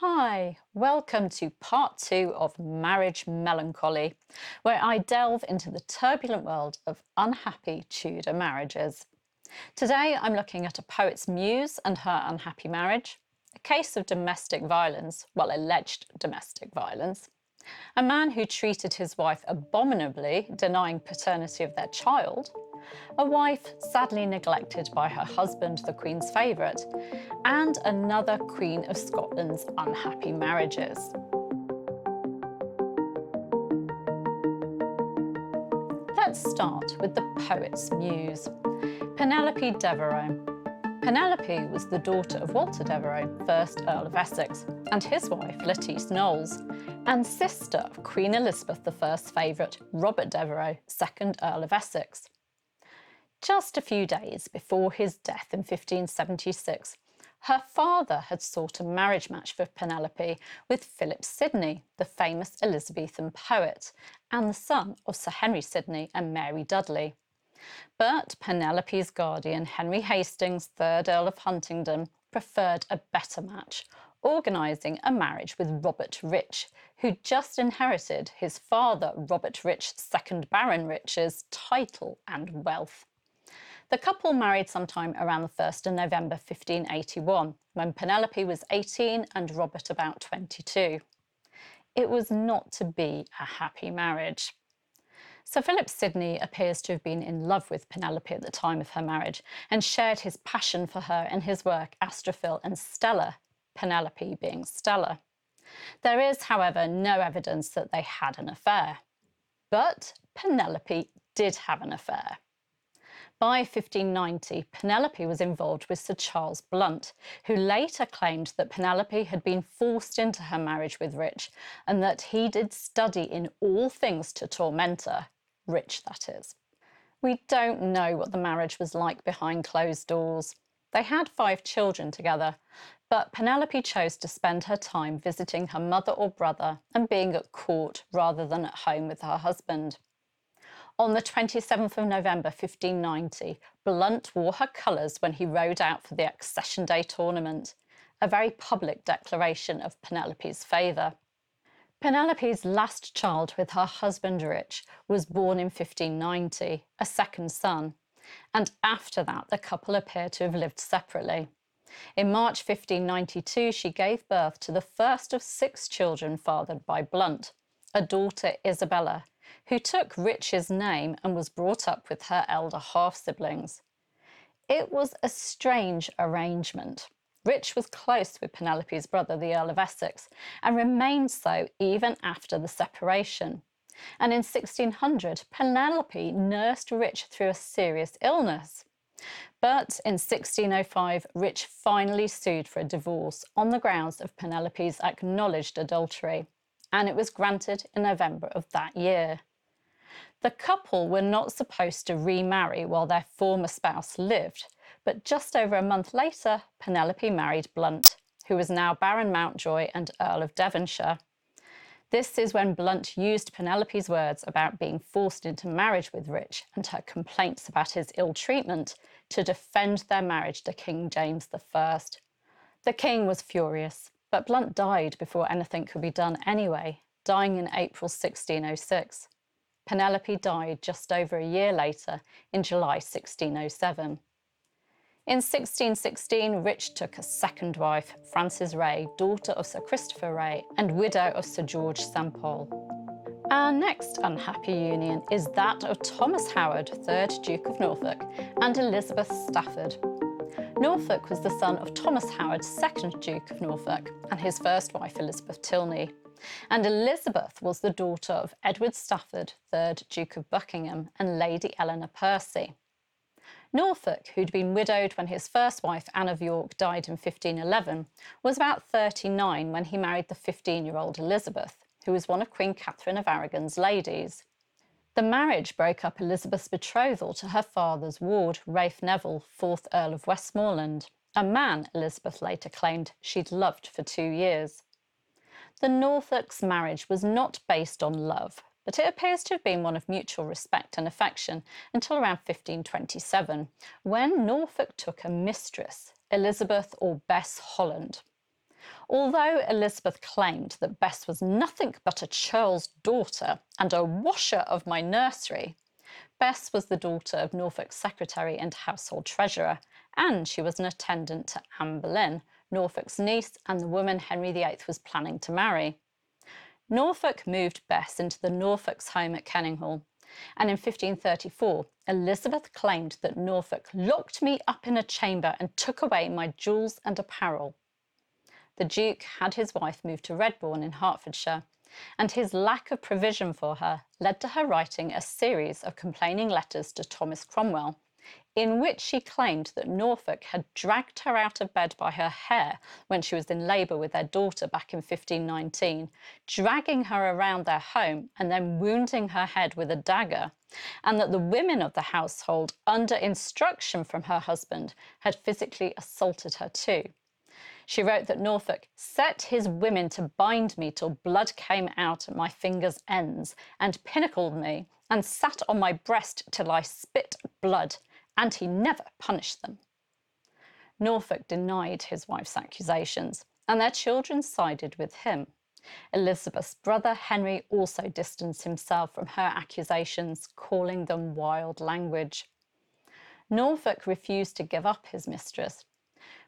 Hi, welcome to part two of Marriage Melancholy, where I delve into the turbulent world of unhappy Tudor marriages. Today I'm looking at a poet's muse and her unhappy marriage, a case of domestic violence, well, alleged domestic violence, a man who treated his wife abominably, denying paternity of their child, a wife sadly neglected by her husband, the Queen's favourite, and another Queen of Scotland's unhappy marriages. Let's start with the poet's muse, Penelope Devereux. Penelope was the daughter of Walter Devereux, 1st Earl of Essex, and his wife Lettice Knowles, and sister of Queen Elizabeth I's favourite, Robert Devereux, 2nd Earl of Essex. Just a few days before his death in 1576, her father had sought a marriage match for Penelope with Philip Sidney, the famous Elizabethan poet, and the son of Sir Henry Sidney and Mary Dudley. But Penelope's guardian, Henry Hastings, 3rd Earl of Huntingdon, preferred a better match, organising a marriage with Robert Rich, who just inherited his father, Robert Rich, 2nd Baron Rich's title and wealth. The couple married sometime around the 1st of November 1581, when Penelope was 18 and Robert about 22. It was not to be a happy marriage. Sir Philip Sidney appears to have been in love with Penelope at the time of her marriage and shared his passion for her in his work Astrophil and Stella, Penelope being Stella. There is, however, no evidence that they had an affair. But Penelope did have an affair. By 1590, Penelope was involved with Sir Charles Blount, who later claimed that Penelope had been forced into her marriage with Rich and that he did study in all things to torment her, Rich that is. We don't know what the marriage was like behind closed doors. They had 5 children together, but Penelope chose to spend her time visiting her mother or brother and being at court rather than at home with her husband. On the 27th of November 1590, Blount wore her colours when he rode out for the Accession Day tournament, a very public declaration of Penelope's favour. Penelope's last child with her husband Rich was born in 1590, a second son, and after that the couple appear to have lived separately. In March 1592, she gave birth to the first of 6 children fathered by Blount, a daughter Isabella, who took Rich's name and was brought up with her elder half-siblings. It was a strange arrangement. Rich was close with Penelope's brother, the Earl of Essex, and remained so even after the separation. And in 1600, Penelope nursed Rich through a serious illness. But in 1605, Rich finally sued for a divorce on the grounds of Penelope's acknowledged adultery, and it was granted in November of that year. The couple were not supposed to remarry while their former spouse lived, but just over a month later, Penelope married Blount, who was now Baron Mountjoy and Earl of Devonshire. This is when Blount used Penelope's words about being forced into marriage with Rich and her complaints about his ill treatment to defend their marriage to King James I. The king was furious, but Blount died before anything could be done anyway, dying in April 1606. Penelope died just over a year later, in July 1607. In 1616, Rich took a second wife, Frances Ray, daughter of Sir Christopher Ray and widow of Sir George Sampole. Our next unhappy union is that of Thomas Howard, 3rd Duke of Norfolk, and Elizabeth Stafford. Norfolk was the son of Thomas Howard, 2nd Duke of Norfolk, and his first wife, Elizabeth Tilney. And Elizabeth was the daughter of Edward Stafford, 3rd Duke of Buckingham, and Lady Eleanor Percy. Norfolk, who'd been widowed when his first wife, Anne of York, died in 1511, was about 39 when he married the 15-year-old Elizabeth, who was one of Queen Catherine of Aragon's ladies. The marriage broke up Elizabeth's betrothal to her father's ward, Ralph Neville, 4th Earl of Westmoreland, a man Elizabeth later claimed she'd loved for 2 years. The Norfolks' marriage was not based on love, but it appears to have been one of mutual respect and affection until around 1527, when Norfolk took a mistress, Elizabeth or Bess Holland. Although Elizabeth claimed that Bess was nothing but a churl's daughter and a washer of my nursery, Bess was the daughter of Norfolk's secretary and household treasurer, and she was an attendant to Anne Boleyn, Norfolk's niece and the woman Henry VIII was planning to marry. Norfolk moved Bess into the Norfolk's home at Kenninghall, and in 1534, Elizabeth claimed that Norfolk locked me up in a chamber and took away my jewels and apparel. The Duke had his wife moved to Redbourne in Hertfordshire, and his lack of provision for her led to her writing a series of complaining letters to Thomas Cromwell, in which she claimed that Norfolk had dragged her out of bed by her hair when she was in labour with their daughter back in 1519, dragging her around their home and then wounding her head with a dagger, and that the women of the household, under instruction from her husband, had physically assaulted her too. She wrote that Norfolk set his women to bind me till blood came out at my fingers' ends, and pinnacled me, and sat on my breast till I spit blood, and he never punished them. Norfolk denied his wife's accusations, and their children sided with him. Elizabeth's brother Henry also distanced himself from her accusations, calling them wild language. Norfolk refused to give up his mistress,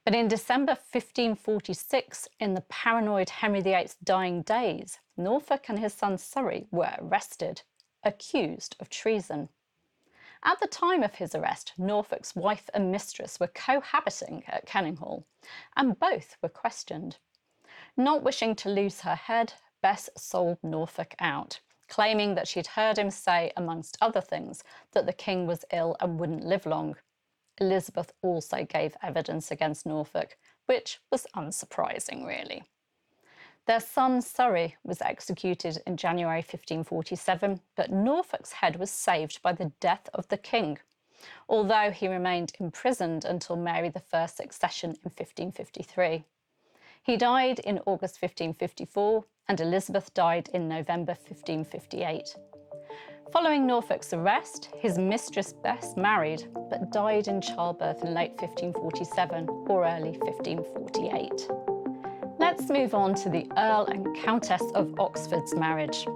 but in December 1546, in the paranoid Henry VIII's dying days, Norfolk and his son Surrey were arrested, accused of treason. At the time of his arrest, Norfolk's wife and mistress were cohabiting at Kenninghall, and both were questioned. Not wishing to lose her head, Bess sold Norfolk out, claiming that she'd heard him say, amongst other things, that the king was ill and wouldn't live long. Elizabeth also gave evidence against Norfolk, which was unsurprising, really. Their son Surrey was executed in January 1547, but Norfolk's head was saved by the death of the king, although he remained imprisoned until Mary I's accession in 1553. He died in August 1554, and Elizabeth died in November 1558. Following Norfolk's arrest, his mistress Bess married, but died in childbirth in late 1547 or early 1548. Let's move on to the Earl and Countess of Oxford's marriage.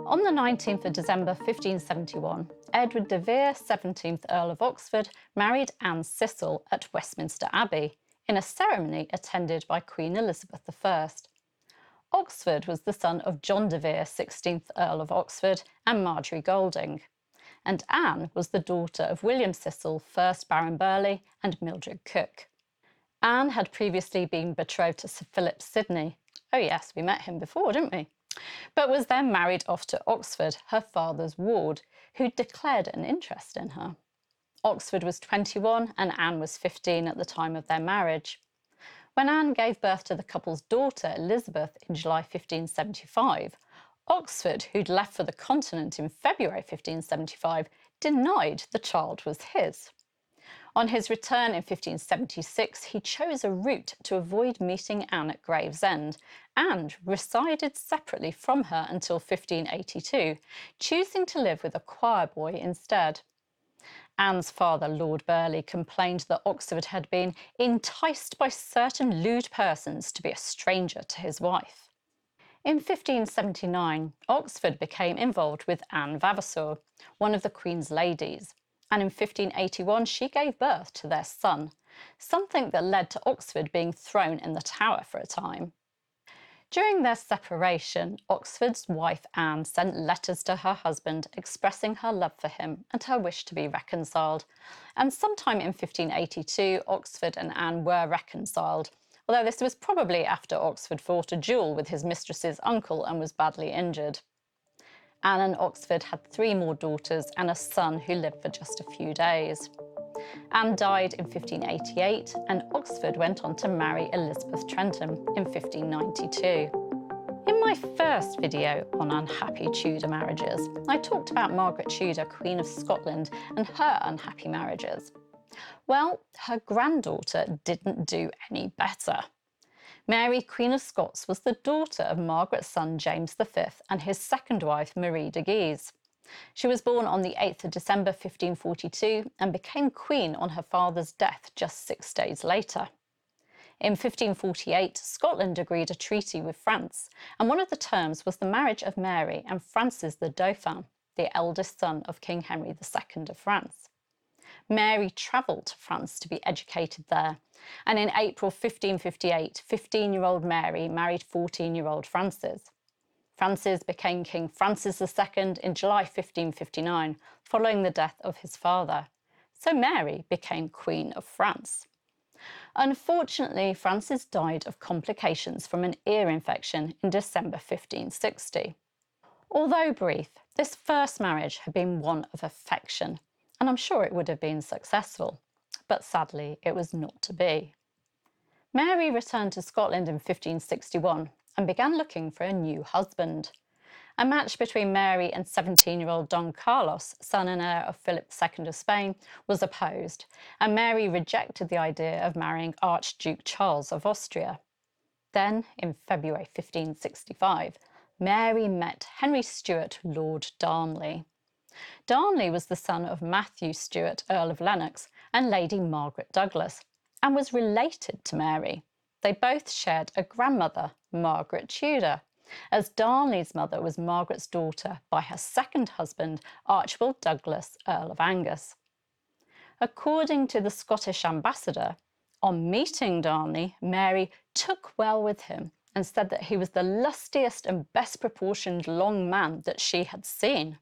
On the 19th of December 1571, Edward de Vere, 17th Earl of Oxford, married Anne Cecil at Westminster Abbey in a ceremony attended by Queen Elizabeth I. Oxford was the son of John de Vere, 16th Earl of Oxford, and Marjorie Golding, and Anne was the daughter of William Cecil, 1st Baron Burghley, and Mildred Cook. Anne had previously been betrothed to Sir Philip Sidney. Oh yes, we met him before, didn't we? But was then married off to Oxford, her father's ward, who declared an interest in her. Oxford was 21 and Anne was 15 at the time of their marriage. When Anne gave birth to the couple's daughter, Elizabeth, in July 1575, Oxford, who'd left for the continent in February 1575, denied the child was his. On his return in 1576, he chose a route to avoid meeting Anne at Gravesend and resided separately from her until 1582, choosing to live with a choir boy instead. Anne's father, Lord Burghley, complained that Oxford had been enticed by certain lewd persons to be a stranger to his wife. In 1579, Oxford became involved with Anne Vavasor, one of the Queen's ladies, and in 1581 she gave birth to their son, something that led to Oxford being thrown in the Tower for a time. During their separation, Oxford's wife Anne sent letters to her husband expressing her love for him and her wish to be reconciled, and sometime in 1582 Oxford and Anne were reconciled, although this was probably after Oxford fought a duel with his mistress's uncle and was badly injured. Anne and Oxford had 3 more daughters and a son who lived for just a few days. Anne died in 1588 and Oxford went on to marry Elizabeth Trentham in 1592. In my first video on unhappy Tudor marriages, I talked about Margaret Tudor, Queen of Scotland, and her unhappy marriages. Well, her granddaughter didn't do any better. Mary, Queen of Scots, was the daughter of Margaret's son James V and his second wife Marie de Guise. She was born on the 8th of December 1542 and became queen on her father's death just 6 days later. In 1548, Scotland agreed a treaty with France, and one of the terms was the marriage of Mary and Francis the Dauphin, the eldest son of King Henry II of France. Mary travelled to France to be educated there, and in April 1558, 15-year-old Mary married 14-year-old Francis. Francis became King Francis II in July 1559, following the death of his father. So Mary became Queen of France. Unfortunately, Francis died of complications from an ear infection in December 1560. Although brief, this first marriage had been one of affection, and I'm sure it would have been successful, but sadly it was not to be. Mary returned to Scotland in 1561 and began looking for a new husband. A match between Mary and 17-year-old Don Carlos, son and heir of Philip II of Spain, was opposed, and Mary rejected the idea of marrying Archduke Charles of Austria. Then, in February 1565, Mary met Henry Stuart, Lord Darnley. Darnley was the son of Matthew Stuart, Earl of Lennox, and Lady Margaret Douglas, and was related to Mary. They both shared a grandmother, Margaret Tudor, as Darnley's mother was Margaret's daughter by her second husband, Archibald Douglas, Earl of Angus. According to the Scottish ambassador, on meeting Darnley, Mary took well with him and said that he was the lustiest and best proportioned long man that she had seen.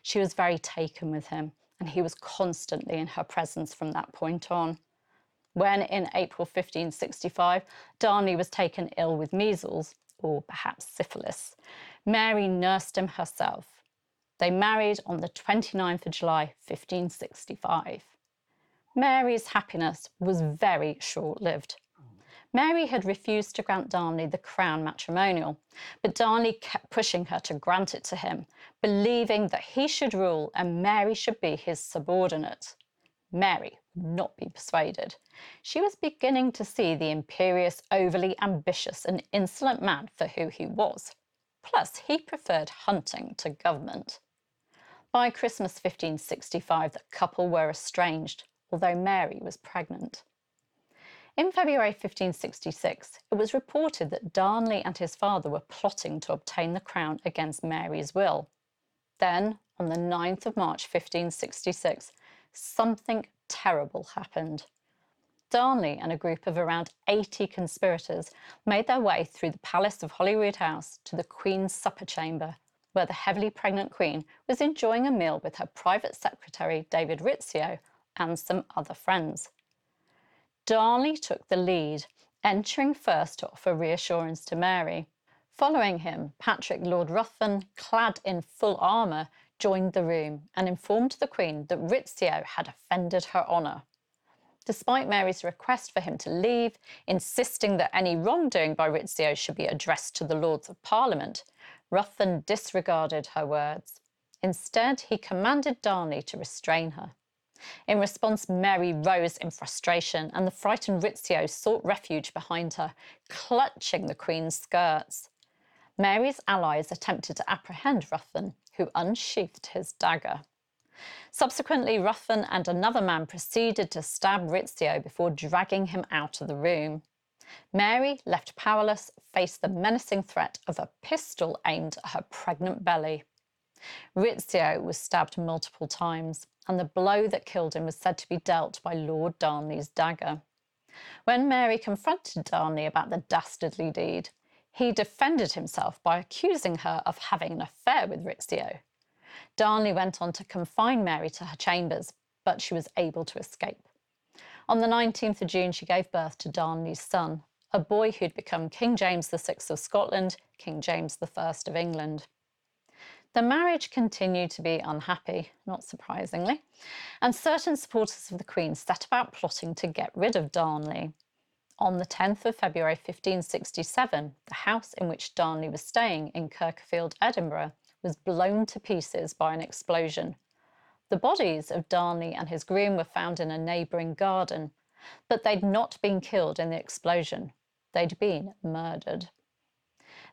She was very taken with him, and he was constantly in her presence from that point on. When, in April 1565, Darnley was taken ill with measles, or perhaps syphilis, Mary nursed him herself. They married on the 29th of July, 1565. Mary's happiness was very short-lived. Mary had refused to grant Darnley the crown matrimonial, but Darnley kept pushing her to grant it to him, believing that he should rule and Mary should be his subordinate. Mary would not be persuaded. She was beginning to see the imperious, overly ambitious and insolent man for who he was. Plus, he preferred hunting to government. By Christmas 1565, the couple were estranged, although Mary was pregnant. In February 1566, it was reported that Darnley and his father were plotting to obtain the crown against Mary's will. Then, on the 9th of March 1566, something terrible happened. Darnley and a group of around 80 conspirators made their way through the palace of Holyrood House to the Queen's supper chamber, where the heavily pregnant Queen was enjoying a meal with her private secretary, David Rizzio, and some other friends. Darnley took the lead, entering first to offer reassurance to Mary. Following him, Patrick Lord Ruthven, clad in full armour, joined the room and informed the Queen that Rizzio had offended her honour. Despite Mary's request for him to leave, insisting that any wrongdoing by Rizzio should be addressed to the Lords of Parliament, Ruthven disregarded her words. Instead, he commanded Darnley to restrain her. In response, Mary rose in frustration, and the frightened Rizzio sought refuge behind her, clutching the Queen's skirts. Mary's allies attempted to apprehend Ruthven, who unsheathed his dagger. Subsequently, Ruthven and another man proceeded to stab Rizzio before dragging him out of the room. Mary, left powerless, faced the menacing threat of a pistol aimed at her pregnant belly. Rizzio was stabbed multiple times, and the blow that killed him was said to be dealt by Lord Darnley's dagger. When Mary confronted Darnley about the dastardly deed, he defended himself by accusing her of having an affair with Rizzio. Darnley went on to confine Mary to her chambers, but she was able to escape. On the 19th of June, she gave birth to Darnley's son, a boy who'd become King James VI of Scotland, King James I of England. The marriage continued to be unhappy, not surprisingly, and certain supporters of the Queen set about plotting to get rid of Darnley. On the 10th of February 1567, the house in which Darnley was staying in Kirkfield, Edinburgh, was blown to pieces by an explosion. The bodies of Darnley and his groom were found in a neighbouring garden, but they'd not been killed in the explosion. They'd been murdered.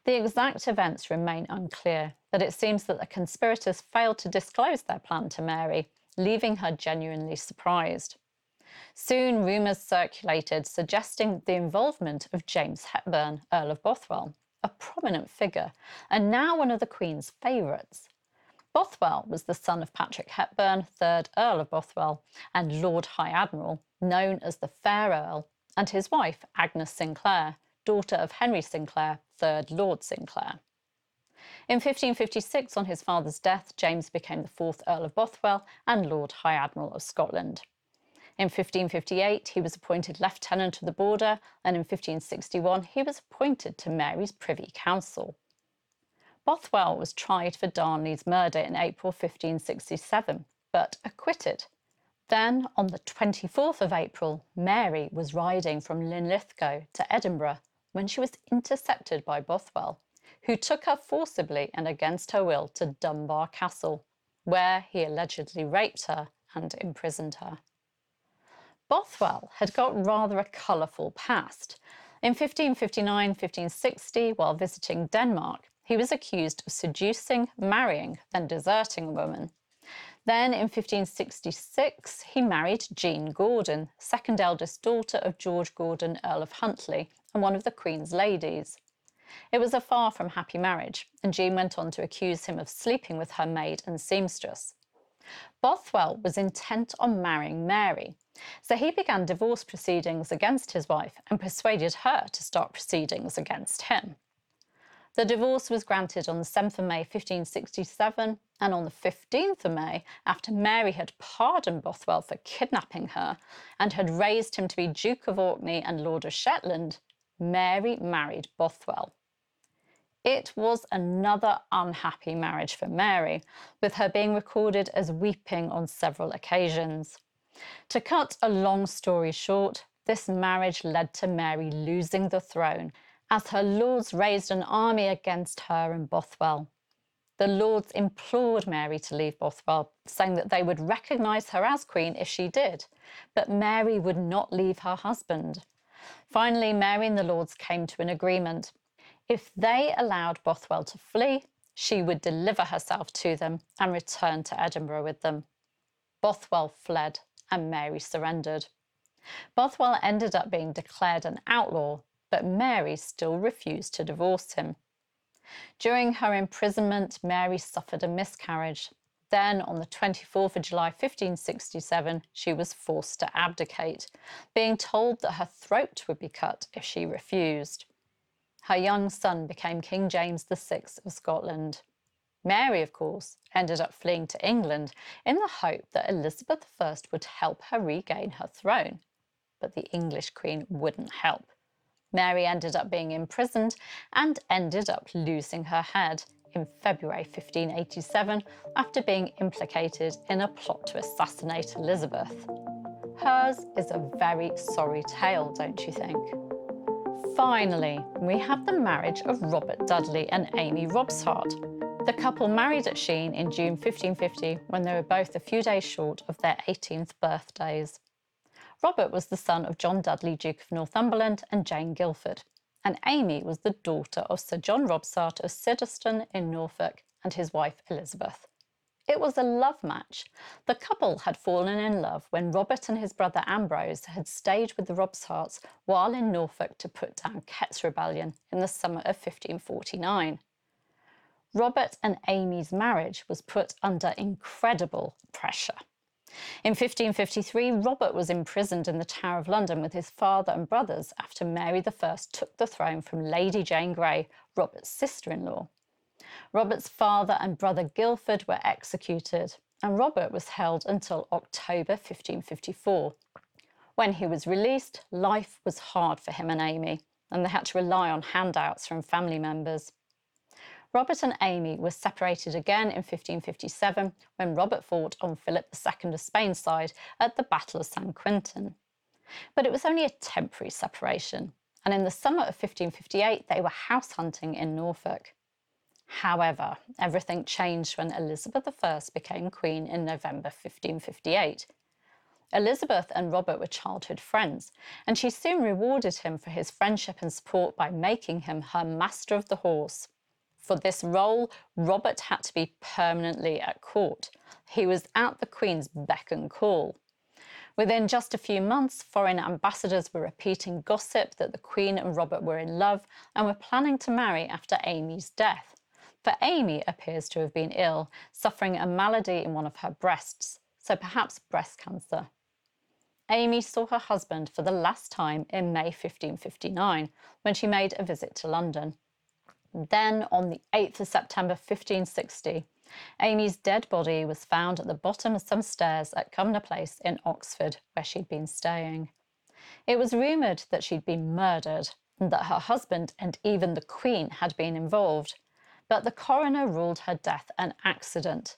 The exact events remain unclear, but it seems that the conspirators failed to disclose their plan to Mary, leaving her genuinely surprised. Soon rumours circulated suggesting the involvement of James Hepburn, Earl of Bothwell, a prominent figure, and now one of the Queen's favourites. Bothwell was the son of Patrick Hepburn, 3rd Earl of Bothwell, and Lord High Admiral, known as the Fair Earl, and his wife, Agnes Sinclair, daughter of Henry Sinclair, 3rd Lord Sinclair. In 1556, on his father's death, James became the 4th Earl of Bothwell and Lord High Admiral of Scotland. In 1558, he was appointed Lieutenant of the Border, and in 1561, he was appointed to Mary's Privy Council. Bothwell was tried for Darnley's murder in April 1567, but acquitted. Then, on the 24th of April, Mary was riding from Linlithgow to Edinburgh when she was intercepted by Bothwell, who took her forcibly and against her will to Dunbar Castle, where he allegedly raped her and imprisoned her. Bothwell had got rather a colourful past. In 1559-1560, while visiting Denmark, he was accused of seducing, marrying, then deserting a woman. Then, in 1566, he married Jean Gordon, second eldest daughter of George Gordon, Earl of Huntly, and one of the Queen's ladies. It was a far from happy marriage, and Jean went on to accuse him of sleeping with her maid and seamstress. Bothwell was intent on marrying Mary, so he began divorce proceedings against his wife and persuaded her to start proceedings against him. The divorce was granted on the 7th of May 1567, and on the 15th of May, after Mary had pardoned Bothwell for kidnapping her and had raised him to be Duke of Orkney and Lord of Shetland, Mary married Bothwell. It was another unhappy marriage for Mary, with her being recorded as weeping on several occasions. To cut a long story short, this marriage led to Mary losing the throne, as her lords raised an army against her and Bothwell. The lords implored Mary to leave Bothwell, saying that they would recognise her as queen if she did, but Mary would not leave her husband. Finally, Mary and the lords came to an agreement. If they allowed Bothwell to flee, she would deliver herself to them and return to Edinburgh with them. Bothwell fled and Mary surrendered. Bothwell ended up being declared an outlaw, but Mary still refused to divorce him. During her imprisonment, Mary suffered a miscarriage. Then, on the 24th of July 1567, she was forced to abdicate, being told that her throat would be cut if she refused. Her young son became King James VI of Scotland. Mary, of course, ended up fleeing to England in the hope that Elizabeth I would help her regain her throne. But the English Queen wouldn't help. Mary ended up being imprisoned and ended up losing her head in February 1587 after being implicated in a plot to assassinate Elizabeth. Hers is a very sorry tale, don't you think? Finally, we have the marriage of Robert Dudley and Amy Robsart. The couple married at Sheen in June 1550 when they were both a few days short of their 18th birthdays. Robert was the son of John Dudley, Duke of Northumberland, and Jane Guildford, and Amy was the daughter of Sir John Robsart of Siddiston in Norfolk and his wife Elizabeth. It was a love match. The couple had fallen in love when Robert and his brother Ambrose had stayed with the Robsarts while in Norfolk to put down Kett's rebellion in the summer of 1549. Robert and Amy's marriage was put under incredible pressure. In 1553, Robert was imprisoned in the Tower of London with his father and brothers after Mary I took the throne from Lady Jane Grey, Robert's sister-in-law. Robert's father and brother Guildford were executed, and Robert was held until October 1554. When he was released, life was hard for him and Amy, and they had to rely on handouts from family members. Robert and Amy were separated again in 1557 when Robert fought on Philip II of Spain's side at the Battle of San Quentin. But it was only a temporary separation, and in the summer of 1558 they were house hunting in Norfolk. However, everything changed when Elizabeth I became queen in November 1558. Elizabeth and Robert were childhood friends, and she soon rewarded him for his friendship and support by making him her Master of the Horse. For this role, Robert had to be permanently at court. He was at the Queen's beck and call. Within just a few months, foreign ambassadors were repeating gossip that the Queen and Robert were in love and were planning to marry after Amy's death. For Amy appears to have been ill, suffering a malady in one of her breasts, so perhaps breast cancer. Amy saw her husband for the last time in May 1559, when she made a visit to London. Then, on the 8th of September 1560, Amy's dead body was found at the bottom of some stairs at Cumnor Place in Oxford, where she'd been staying. It was rumoured that she'd been murdered and that her husband and even the Queen had been involved, but the coroner ruled her death an accident.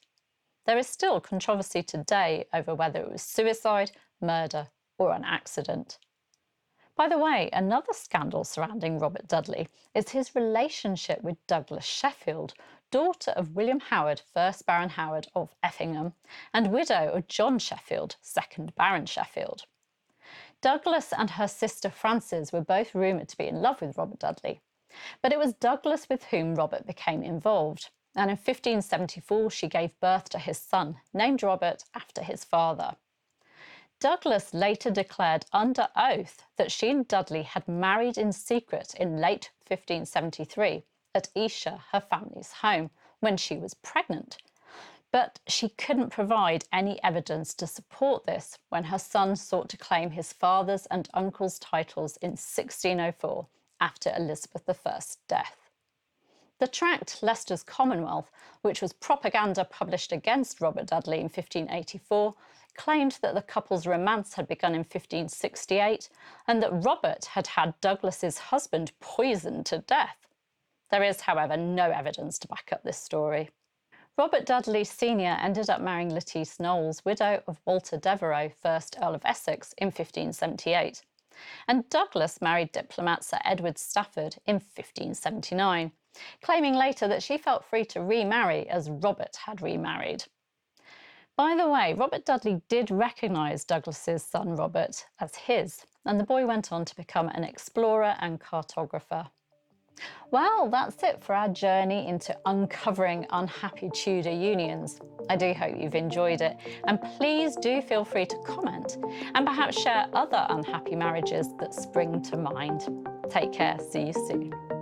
There is still controversy today over whether it was suicide, murder, or an accident. By the way, another scandal surrounding Robert Dudley is his relationship with Douglas Sheffield, daughter of William Howard, 1st Baron Howard of Effingham, and widow of John Sheffield, 2nd Baron Sheffield. Douglas and her sister Frances were both rumoured to be in love with Robert Dudley, but it was Douglas with whom Robert became involved, and in 1574 she gave birth to his son, named Robert after his father. Douglas later declared under oath that she and Dudley had married in secret in late 1573 at Esher, her family's home, when she was pregnant. But she couldn't provide any evidence to support this when her son sought to claim his father's and uncle's titles in 1604 after Elizabeth I's death. The tract Leicester's Commonwealth, which was propaganda published against Robert Dudley in 1584, claimed that the couple's romance had begun in 1568 and that Robert had had Douglas's husband poisoned to death. There is, however, no evidence to back up this story. Robert Dudley Sr. ended up marrying Lettice Knowles, widow of Walter Devereux, 1st Earl of Essex, in 1578. And Douglas married diplomat Sir Edward Stafford in 1579, claiming later that she felt free to remarry as Robert had remarried. By the way, Robert Dudley did recognise Douglas's son Robert as his, and the boy went on to become an explorer and cartographer. Well, that's it for our journey into uncovering unhappy Tudor unions. I do hope you've enjoyed it, and please do feel free to comment and perhaps share other unhappy marriages that spring to mind. Take care, see you soon.